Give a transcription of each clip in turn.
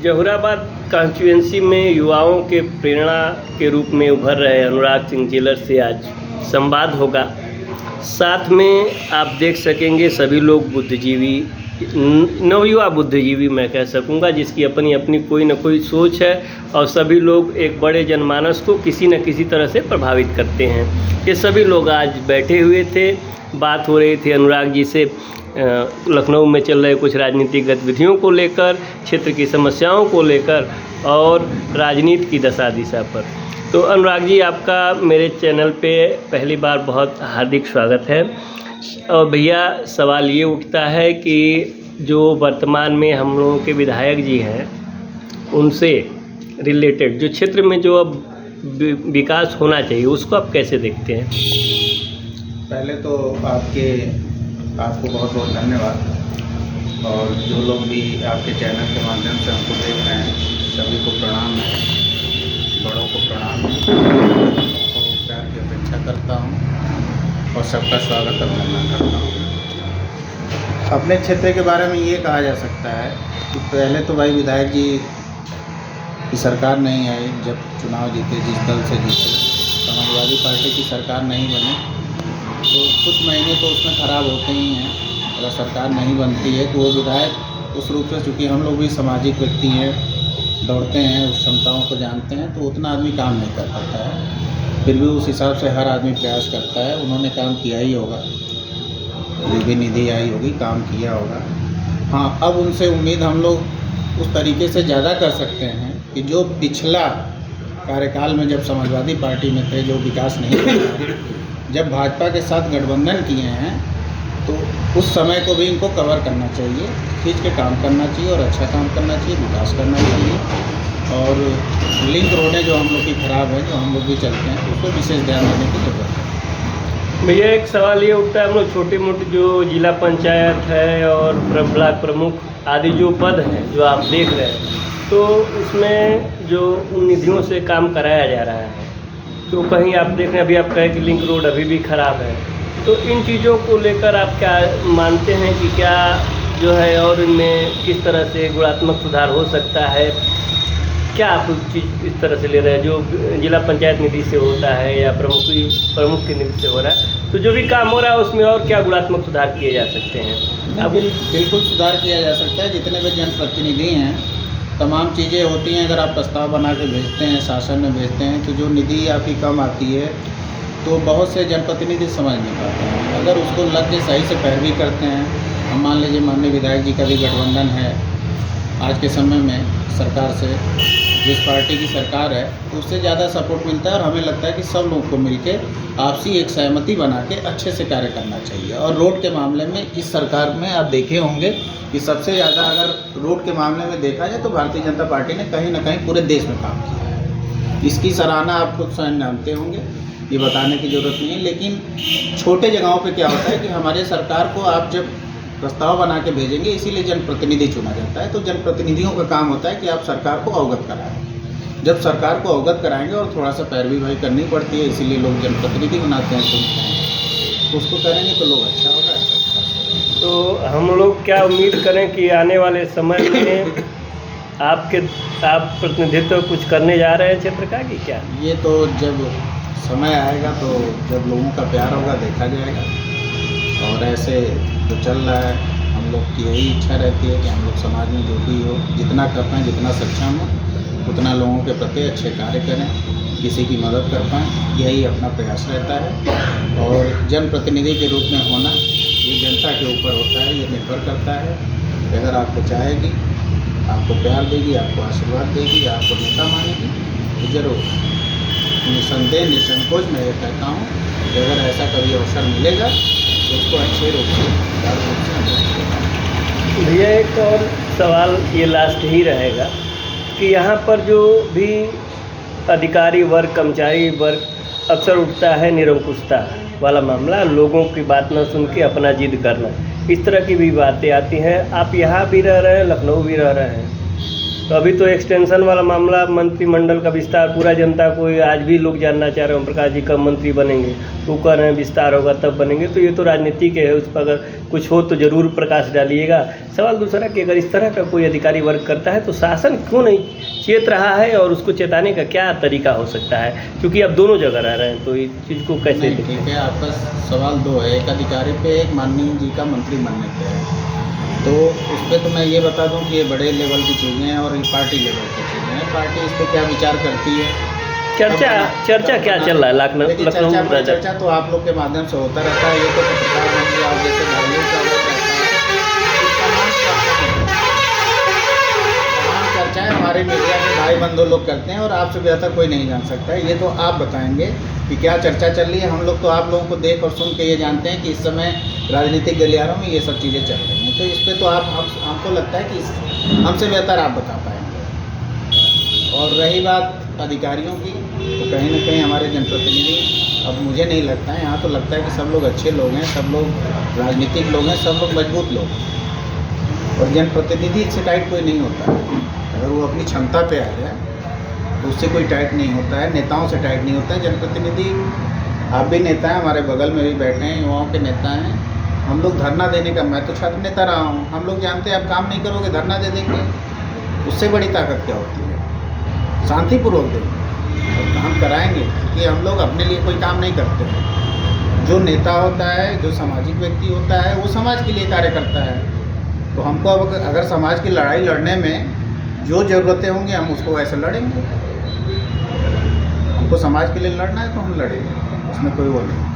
Zahurabad constituency में युवाओं के प्रेरणा के रूप में उभर रहे अनुराग सिंह जेलर से आज संवाद होगा। साथ में आप देख सकेंगे सभी लोग बुद्धिजीवी, नवयुवा बुद्धिजीवी मैं कह सकूंगा, जिसकी अपनी अपनी कोई न कोई सोच है और सभी लोग एक बड़े जनमानस को किसी न किसी तरह से प्रभावित करते हैं। ये सभी लोग आज बैठे हुए थे, बात हो रही थी अनुराग जी से लखनऊ में चल रहे कुछ राजनीतिक गतिविधियों को लेकर, क्षेत्र की समस्याओं को लेकर और राजनीति की दशा दिशा पर। तो अनुराग जी, आपका मेरे चैनल पे पहली बार बहुत हार्दिक स्वागत है। और भैया, सवाल ये उठता है कि जो वर्तमान में हम लोगों के विधायक जी हैं, उनसे रिलेटेड जो क्षेत्र में जो अब विकास होना चाहिए, उसको आप कैसे देखते हैं? पहले तो आपको बहुत बहुत धन्यवाद। और जो लोग भी आपके चैनल के माध्यम से हमको देख रहे हैं, सभी को प्रणाम है, बड़ों को प्रणाम है, सबको प्यार की अपेक्षा करता हूँ और सबका स्वागत अभिनंदन करता हूँ। अपने क्षेत्र के बारे में ये कहा जा सकता है कि पहले तो भाई विधायक जी की सरकार नहीं आई, जब चुनाव जीते, जिस दल से जीते, समाजवादी पार्टी की सरकार नहीं बनी, तो कुछ महीने तो उसमें ख़राब होते ही हैं। अगर सरकार नहीं बनती है तो वो विधायक उस रूप से, चूँकि हम लोग भी सामाजिक व्यक्ति हैं, दौड़ते हैं, उस क्षमताओं को जानते हैं, तो उतना आदमी काम नहीं कर पाता है। फिर भी उस हिसाब से हर आदमी प्रयास करता है। उन्होंने काम किया ही होगा, जो भी निधि आई होगी, काम किया होगा। हाँ, अब उनसे उम्मीद हम लोग उस तरीके से ज़्यादा कर सकते हैं कि जो पिछला कार्यकाल में जब समाजवादी पार्टी में थे, जो विकास नहीं किया, जब भाजपा के साथ गठबंधन किए हैं, तो उस समय को भी इनको कवर करना चाहिए, खींच के काम करना चाहिए और अच्छा काम करना चाहिए, विकास करना चाहिए। और लिंक रोडें जो हम लोग की ख़राब है, जो हम लोग भी चलते हैं, उस पर विशेष ध्यान देने की जरूरत है। भैया, एक सवाल ये उठता है, हम लोग छोटी मोटी जो जिला पंचायत है और ब्लॉक प्रमुख आदि जो पद हैं जो आप देख रहे हैं, तो उसमें जो उन निधियों से काम कराया जा रहा है, तो कहीं आप देख रहे हैं, अभी आप कहें कि लिंक रोड अभी भी ख़राब है, तो इन चीज़ों को लेकर आप क्या मानते हैं कि क्या जो है और इनमें किस तरह से गुणात्मक सुधार हो सकता है? क्या आप चीज़ इस तरह से ले रहे हैं जो जिला पंचायत निधि से होता है या प्रमुख की निधि से हो रहा है, तो जो भी काम हो रहा है उसमें और क्या गुणात्मक सुधार किए जा सकते हैं? अब बिल्कुल सुधार किया जा सकता है। जितने भी जनप्रतिनिधि हैं, तमाम चीज़ें होती हैं। अगर आप प्रस्ताव बना के भेजते हैं, शासन में भेजते हैं, तो जो निधि आपकी कम आती है तो बहुत से जनप्रतिनिधि समझ नहीं पाते हैं। अगर उसको लग के सही से पैरवी करते हैं, हम मान लीजिए माननीय विधायक जी का भी गठबंधन है आज के समय में सरकार से, जिस पार्टी की सरकार है, तो उससे ज़्यादा सपोर्ट मिलता है। और हमें लगता है कि सब लोग को मिलके आपसी एक सहमति बना के अच्छे से कार्य करना चाहिए। और रोड के मामले में इस सरकार में आप देखे होंगे कि सबसे ज़्यादा अगर रोड के मामले में देखा जाए तो भारतीय जनता पार्टी ने कहीं ना कहीं पूरे देश में काम किया है। इसकी सराहना आप खुद स्वयं जानते होंगे, ये बताने की ज़रूरत नहीं है। लेकिन छोटे जगहों पे क्या होता है कि हमारे सरकार को आप जब प्रस्ताव बना के भेजेंगे, इसीलिए जनप्रतिनिधि चुना जाता है, तो जनप्रतिनिधियों का काम होता है कि आप सरकार को अवगत कराएं। जब सरकार को अवगत कराएंगे, और थोड़ा सा पैरवी भाई करनी पड़ती है, इसीलिए लोग जनप्रतिनिधि बनाते हैं, तो उसको करेंगे तो लोग अच्छा होगा। तो हम लोग क्या उम्मीद करें कि आने वाले समय में आप प्रतिनिधित्व कुछ करने जा रहे हैं क्षेत्र का, कि क्या? ये तो जब समय आएगा, तो जब लोगों का प्यार होगा, देखा जाएगा। और ऐसे तो चल रहा है, हम लोग की यही इच्छा रहती है कि हम लोग समाज में जो भी हो, जितना कर पाएँ, जितना सक्षम हो, उतना लोगों के प्रति अच्छे कार्य करें, किसी की मदद कर पाएँ, यही अपना प्रयास रहता है। और जनप्रतिनिधि के रूप में होना ये जनता के ऊपर होता है, ये निर्भर करता है। अगर आपको चाहेगी, आपको प्यार देगी, आपको आशीर्वाद देगी, आपको नेता मानेगी, तो जरूर निसंदेह निसंकोच मैं ये कहता हूँ कि अगर ऐसा कभी अवसर मिलेगा तो उसको अच्छे रूप से। भैया, एक और सवाल ये लास्ट ही रहेगा कि यहाँ पर जो भी अधिकारी वर्ग, कर्मचारी वर्ग अक्सर उठता है निरंकुशता वाला मामला, लोगों की बात न सुन के अपना जिद करना, इस तरह की भी बातें आती हैं। आप यहाँ भी रह रहे हैं, लखनऊ भी रह रहे हैं, तो अभी तो एक्सटेंशन वाला मामला, मंत्रिमंडल का विस्तार, पूरा जनता को आज भी लोग जानना चाह रहे हैं, ओम प्रकाश जी कब मंत्री बनेंगे, तो कह रहे हैं विस्तार होगा तब बनेंगे। तो ये तो राजनीति के है, उस पर अगर कुछ हो तो ज़रूर प्रकाश डालिएगा। सवाल दूसरा कि अगर इस तरह का कोई अधिकारी वर्क करता है तो शासन क्यों नहीं चेत रहा है, और उसको चेताने का क्या तरीका हो सकता है, क्योंकि अब दोनों जगह रह रहे हैं, तो इस चीज़ को कैसे नहीं, ठीक है। आपका सवाल दो है, एक अधिकारी पे, एक माननीय जी का मंत्री बनने पे है। तो उस पर तो मैं ये बता दूं कि ये बड़े लेवल की चीज़ें हैं और ये पार्टी लेवल की चीज़ें हैं। पार्टी इस पर क्या विचार करती है, चर्चा क्या चल रहा है लखनऊ? चर्चा तो आप लोग के माध्यम से होता रहता है। ये तो पत्रकार बन आप जैसे भाइयों का वो रहता है, तमाम चर्चाएँ हमारे मीडिया के भाई बंधु लोग करते हैं और आपसे बेहतर कोई नहीं जान सकता है। ये तो आप बताएंगे कि क्या चर्चा चल रही है। हम लोग तो आप लोगों को देख और सुन के ये जानते हैं कि इस समय राजनीतिक गलियारों में ये सब चीज़ें चल रही हैं। तो इस पर तो हमको लगता है कि हमसे बेहतर आप बता पाएंगे। और रही बात अधिकारियों की, तो कहीं ना कहीं हमारे जनप्रतिनिधि, अब मुझे नहीं लगता है, यहाँ तो लगता है कि सब लोग अच्छे लोग हैं, सब लोग राजनीतिक लोग हैं, सब लोग मजबूत लोग हैं। और जनप्रतिनिधि से टाइट कोई नहीं होता है। अगर वो अपनी क्षमता पे आ जाए तो उससे कोई टाइट नहीं होता है, नेताओं से टाइट नहीं होता है। जनप्रतिनिधि, आप भी नेता हैं, हमारे बगल में भी बैठे हैं, युवाओं के नेता हैं। हम लोग धरना देने का, मैं तो छात्र नेता रहा हूँ, हम लोग जानते हैं आप काम नहीं करोगे धरना दे देंगे, उससे बड़ी ताकत क्या होती है। शांतिपूर्वक देंगे और काम कराएंगे, कि हम लोग अपने लिए कोई काम नहीं करते हैं। जो नेता होता है, जो सामाजिक व्यक्ति होता है, वो समाज के लिए कार्य करता है। तो हमको अब अगर समाज की लड़ाई लड़ने में जो ज़रूरतें होंगी हम उसको वैसे लड़ेंगे। हमको समाज के लिए लड़ना है तो हम लड़ेंगे, उसमें कोई वो नहीं।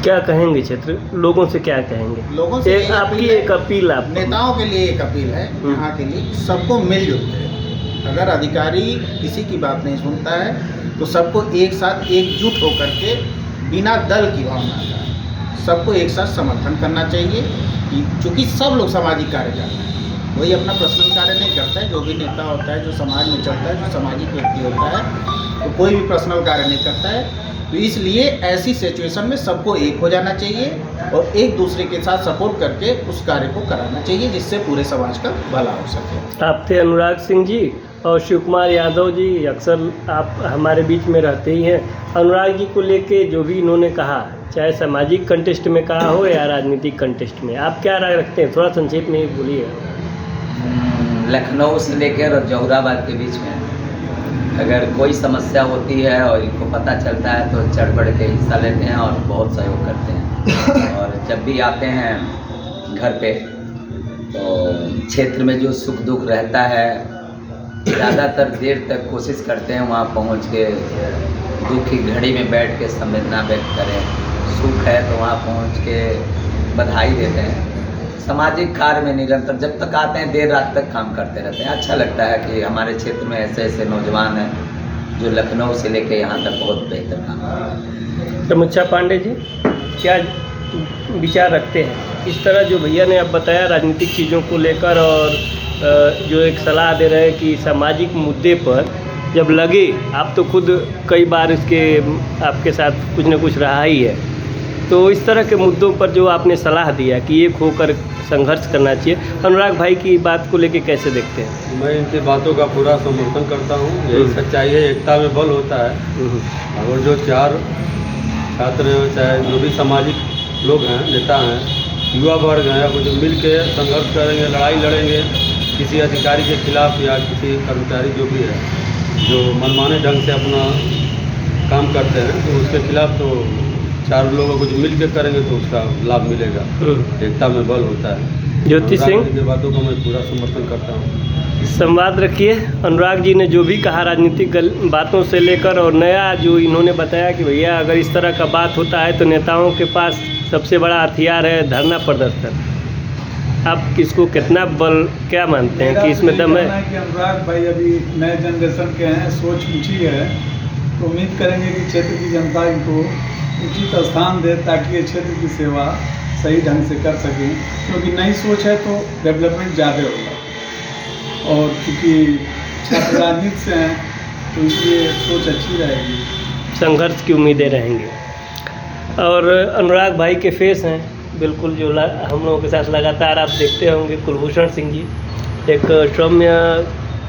क्या कहेंगे क्षेत्र लोगों से, क्या कहेंगे लोगों से? आपकी एक अपील, आप नेताओं के लिए एक अपील है, यहाँ के लिए सबको मिलजुल के, अगर अधिकारी किसी की बात नहीं सुनता है तो सबको एक साथ एकजुट होकर के, बिना दल की भावना का सबको एक साथ समर्थन करना चाहिए। क्योंकि सब लोग सामाजिक कार्य करते हैं, वही अपना पर्सनल कार्य नहीं करता है। जो भी नेता होता है, जो समाज में चलता है, जो सामाजिक व्यक्ति होता है, तो कोई भी पर्सनल कार्य नहीं करता है। तो इसलिए ऐसी सिचुएशन में सबको एक हो जाना चाहिए और एक दूसरे के साथ सपोर्ट करके उस कार्य को कराना चाहिए, जिससे पूरे समाज का भला हो सके। आप थे अनुराग सिंह जी और शिव कुमार यादव जी, अक्सर आप हमारे बीच में रहते ही हैं। अनुराग जी को लेके जो भी इन्होंने कहा, चाहे सामाजिक कंटेस्ट में कहा हो या राजनीतिक कंटेस्ट में, आप क्या राय रखते हैं? थोड़ा संक्षेप में बोलिए। लखनऊ से लेकर जौहराबाद के बीच में अगर कोई समस्या होती है और इनको पता चलता है तो चढ़ बढ़ के हिस्सा लेते हैं और बहुत सहयोग करते हैं। और जब भी आते हैं घर पे तो क्षेत्र में जो सुख दुख रहता है, ज़्यादातर देर तक कोशिश करते हैं वहाँ पहुँच के दुख की घड़ी में बैठ के संवेदना व्यक्त करें। सुख है तो वहाँ पहुँच के बधाई देते हैं। सामाजिक कार्य में निरंतर जब तक आते हैं देर रात तक काम करते रहते हैं। अच्छा लगता है कि हमारे क्षेत्र में ऐसे ऐसे नौजवान हैं जो लखनऊ से लेकर यहाँ तक बहुत बेहतर काम कर रहे हैं। समुच्चा पांडे जी क्या विचार रखते हैं? इस तरह जो भैया ने अब बताया राजनीतिक चीज़ों को लेकर, और जो एक सलाह दे रहे हैं कि सामाजिक मुद्दे पर जब लगे, आप तो खुद कई बार इसके आपके साथ कुछ न कुछ रहा ही है, तो इस तरह के मुद्दों पर जो आपने सलाह दिया कि एक होकर संघर्ष करना चाहिए, अनुराग भाई की बात को लेके कैसे देखते हैं? मैं इनकी बातों का पूरा समर्थन करता हूँ। यही सच्चाई है, एकता में बल होता है। और जो चार छात्र हैं, चाहे जो भी सामाजिक लोग हैं, नेता हैं, युवा वर्ग हैं, वो जो मिल के संघर्ष करेंगे, लड़ाई लड़ेंगे किसी अधिकारी के खिलाफ या किसी कर्मचारी जो भी है जो मनमाने ढंग से अपना काम करते हैं, तो उसके खिलाफ तो चार लोगों को जो मिल के करेंगे तो उसका लाभ मिलेगा। एकता में बल होता है। ज्योति सिंह की बातों को मैं पूरा समर्थन करता हूँ। संवाद रखिए। अनुराग जी ने जो भी कहा राजनीतिक बातों से लेकर, और नया जो इन्होंने बताया कि भैया अगर इस तरह का बात होता है तो नेताओं के पास सबसे बड़ा हथियार है धरना प्रदर्शन। आप किसको कितना बल, क्या मानते हैं कि इसमें दम है? कि अनुराग भाई अभी नए जनरेशन के हैं, सोच ऊंची है, तो उम्मीद करेंगे कि क्षेत्र की जनता इनको उचित स्थान दे ताकि ये क्षेत्र की सेवा सही ढंग से कर सकें। क्योंकि नई सोच है तो डेवलपमेंट ज़्यादा होगा, और क्योंकि छात्र राजनीति से हैं तो इसलिए सोच अच्छी रहेगी, संघर्ष की उम्मीदें रहेंगी। और अनुराग भाई के फेस हैं बिल्कुल जो हम लोगों के साथ लगातार आप देखते होंगे, कुलभूषण सिंह जी, एक सौम्य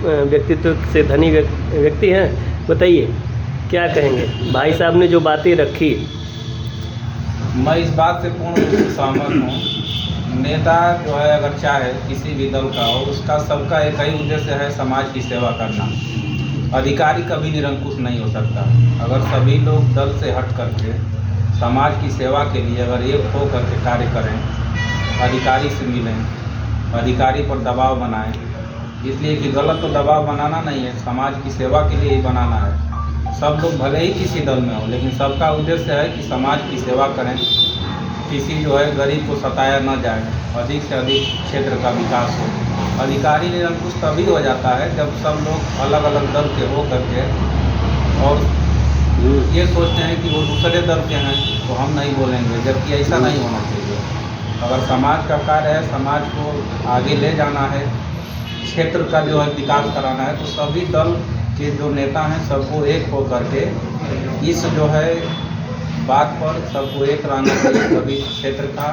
व्यक्तित्व से धनी व्यक्ति हैं, बताइए क्या कहेंगे। भाई साहब ने जो बातें रखी, मैं इस बात से पूर्ण रूप से सहमत हूँ। नेता जो है अगर चाहे किसी भी दल का हो, उसका सबका एक ही उद्देश्य है समाज की सेवा करना। अधिकारी कभी निरंकुश नहीं हो सकता। अगर सभी लोग दल से हट करके समाज की सेवा के लिए अगर एक हो करके कार्य करें, अधिकारी से मिलें, अधिकारी पर दबाव बनाएं, इसलिए कि गलत तो दबाव बनाना नहीं है, समाज की सेवा के लिए ही बनाना है। सब लोग भले ही किसी दल में हो, लेकिन सबका उद्देश्य है कि समाज की सेवा करें, किसी जो है गरीब को सताया न जाए, अधिक से अधिक क्षेत्र का विकास हो। अधिकारी निरंकुश तभी हो जाता है जब सब लोग अलग अलग दल के हो करके और ये सोचते हैं कि वो दूसरे दल के हैं तो हम नहीं बोलेंगे, जबकि ऐसा नहीं होना चाहिए। अगर समाज का कार्य है, समाज को आगे ले जाना है, क्षेत्र का जो है विकास कराना है, तो सभी दल के जो नेता हैं सबको एक हो करके इस जो है बात पर सबको एक रहना चाहिए, तभी क्षेत्र का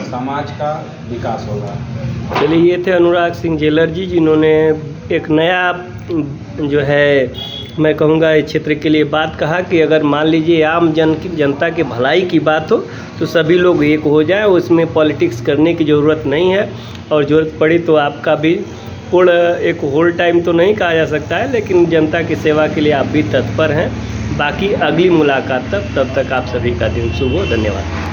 समाज का विकास होगा। चलिए, ये थे अनुराग सिंह जेलर जी, जिन्होंने एक नया जो है मैं कहूँगा इस क्षेत्र के लिए बात कहा कि अगर मान लीजिए आम जनता के भलाई की बात हो तो सभी लोग एक हो जाए, उसमें पॉलिटिक्स करने की ज़रूरत नहीं है। और ज़रूरत पड़ी तो आपका भी पूर्ण एक होल टाइम तो नहीं कहा जा सकता है, लेकिन जनता की सेवा के लिए आप भी तत्पर हैं। बाकी अगली मुलाकात तब तक आप सभी का दिन शुभ हो। धन्यवाद।